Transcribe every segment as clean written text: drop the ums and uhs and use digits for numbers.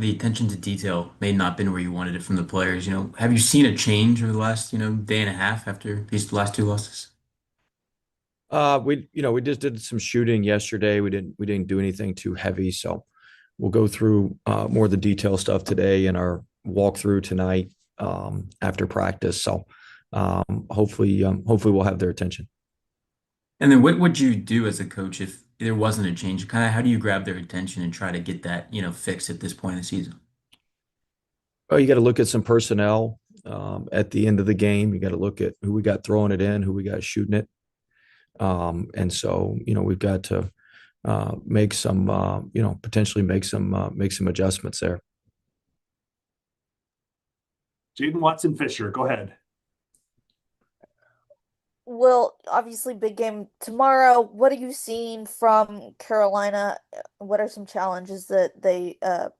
the attention to detail may not been where you wanted it from the players. Have you seen a change over the last, day and a half after these last two losses? We just did some shooting yesterday. We didn't do anything too heavy, so we'll go through more of the detail stuff today in our walkthrough tonight after practice. So hopefully we'll have their attention. And then what would you do as a coach if there wasn't a change? Kind of how do you grab their attention and try to get that, fixed at this point in the season? Well, you got to look at some personnel at the end of the game. You got to look at who we got throwing it in, who we got shooting it. And so, we've got to make some, potentially make some adjustments there. Jaden Watson Fisher, go ahead. Well, obviously, big game tomorrow. What are you seeing from Carolina? What are some challenges that they have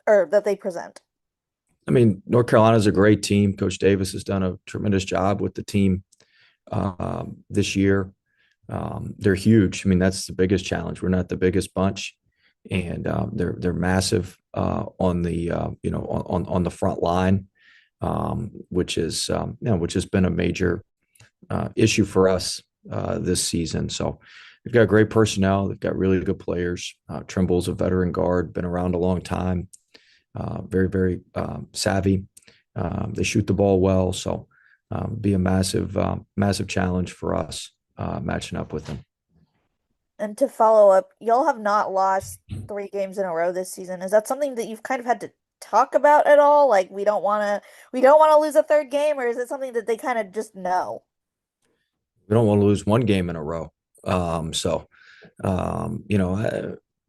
or that they present? I mean, North Carolina's a great team. Coach Davis has done a tremendous job with the team this year. They're huge. I mean, that's the biggest challenge. We're not the biggest bunch, and they're massive on the on the front line, which has been a major issue for us this season. So they've got great personnel. They've got really good players. Trimble's a veteran guard, been around a long time. Very, very savvy. They shoot the ball well, so be a massive challenge for us matching up with them. And to follow up, y'all have not lost 3 games in a row this season. Is that something that you've kind of had to talk about at all? Like we don't want to lose a third game, or is it something that they kind of just know? We don't want to lose one game in a row. So, I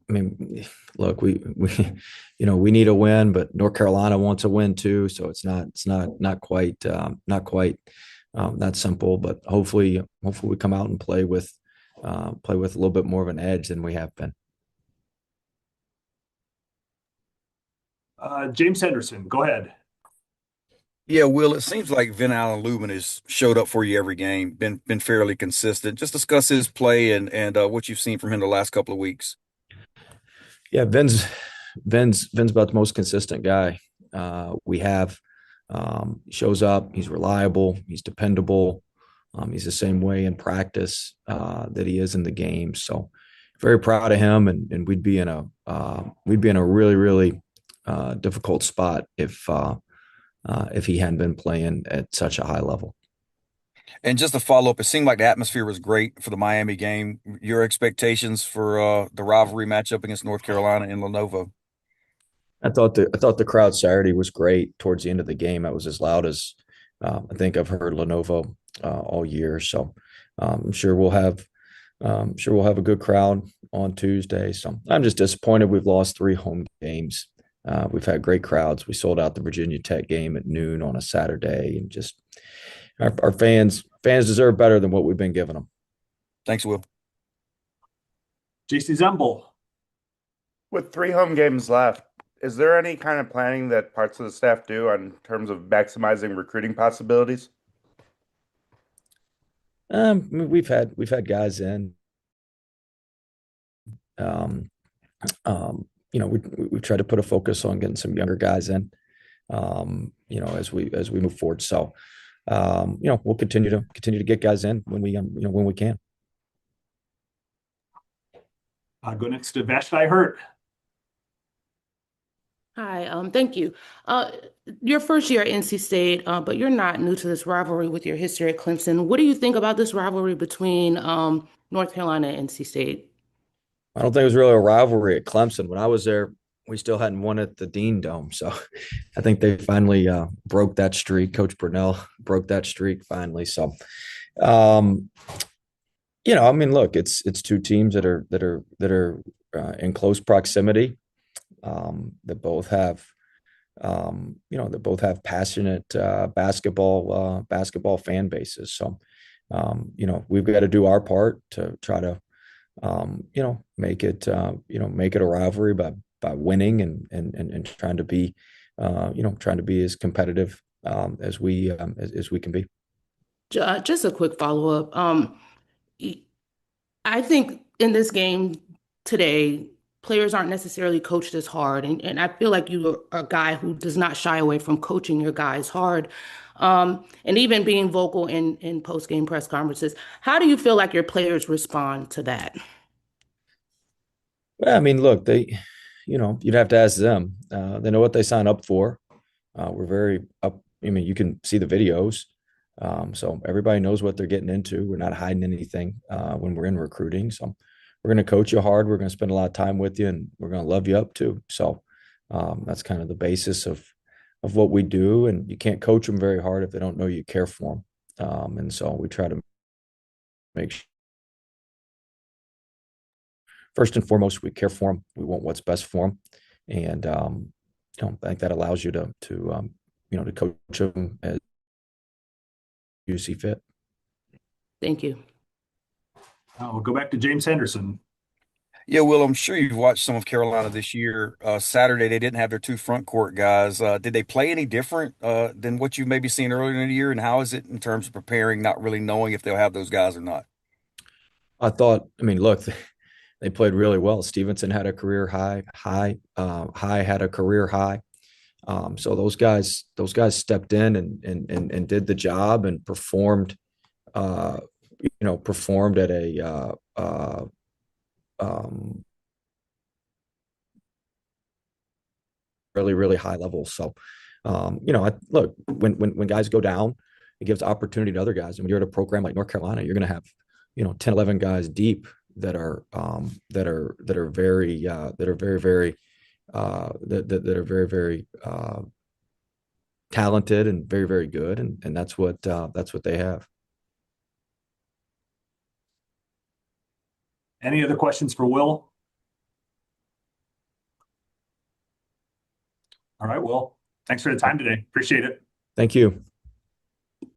mean, look, we need a win, but North Carolina wants a win too. So it's not quite that simple. But hopefully we come out and play with a little bit more of an edge than we have been. James Henderson, go ahead. Yeah, Will, it seems like Vin Allen Lubin has showed up for you every game, been fairly consistent. Just discuss his play and what you've seen from him the last couple of weeks. Yeah, Vin's about the most consistent guy we have. Shows up, he's reliable, he's dependable. He's the same way in practice that he is in the game. So very proud of him, and we'd be in a really really difficult spot if he hadn't been playing at such a high level. And just to follow up, it seemed like the atmosphere was great for the Miami game. Your expectations for the rivalry matchup against North Carolina in Lenovo? I thought the crowd Saturday was great. Towards the end of the game, I was as loud as I think I've heard Lenovo all year. So I'm sure we'll have a good crowd on Tuesday. So I'm just disappointed we've lost 3 home games. We've had great crowds. We sold out the Virginia Tech game at noon on a Saturday, and just our fans deserve better than what we've been giving them. Thanks, Will. JC Zembel. With 3 home games left, is there any kind of planning that parts of the staff do on terms of maximizing recruiting possibilities? We've had guys in. Um, we've tried to put a focus on getting some younger guys in. As we move forward. So, we'll continue to get guys in when we can. I'll go next to Vashti Hurt. Hi, thank you. Your first year at NC State, but you're not new to this rivalry with your history at Clemson. What do you think about this rivalry between North Carolina and NC State? I don't think it was really a rivalry at Clemson. When I was there, we still hadn't won at the Dean Dome. So I think they finally broke that streak. Coach Burnell broke that streak finally. So, um, I mean, look, it's 2 teams that are in close proximity. That both have passionate basketball fan bases. So, we've got to do our part to try to make it a rivalry by winning and trying to be as competitive as we can be. Just a quick follow-up. I think in this game today, players aren't necessarily coached as hard. And I feel like you are a guy who does not shy away from coaching your guys hard. And even being vocal in post-game press conferences. How do you feel like your players respond to that? Well, I mean, look, you'd have to ask them. They know what they sign up for. We're very up. I mean, you can see the videos. So everybody knows what they're getting into. We're not hiding anything when we're in recruiting. So we're going to coach you hard. We're going to spend a lot of time with you, and we're going to love you up too. So that's kind of the basis of what we do. And you can't coach them very hard if they don't know you care for them. And so we try to make sure, first and foremost, we care for them. We want what's best for them, and I think that allows you to coach them as you see fit. Thank you. We'll go back to James Henderson. Yeah, Will, I'm sure you've watched some of Carolina this year. Saturday, they didn't have their two front court guys. Did they play any different than what you maybe seen earlier in the year? And how is it in terms of preparing, not really knowing if they'll have those guys or not? I mean, look, they played really well. Stevenson had a career high. High had a career high. So those guys stepped in and did the job and performed. Performed at a really, really high level. So, look, when guys go down, it gives opportunity to other guys. And when you're at a program like North Carolina, you're going to have, 10, 11 guys deep that are very, that are very, very, that are very, very talented and very, very good. And that's what they have. Any other questions for Will? All right, Will. Thanks for the time today. Appreciate it. Thank you.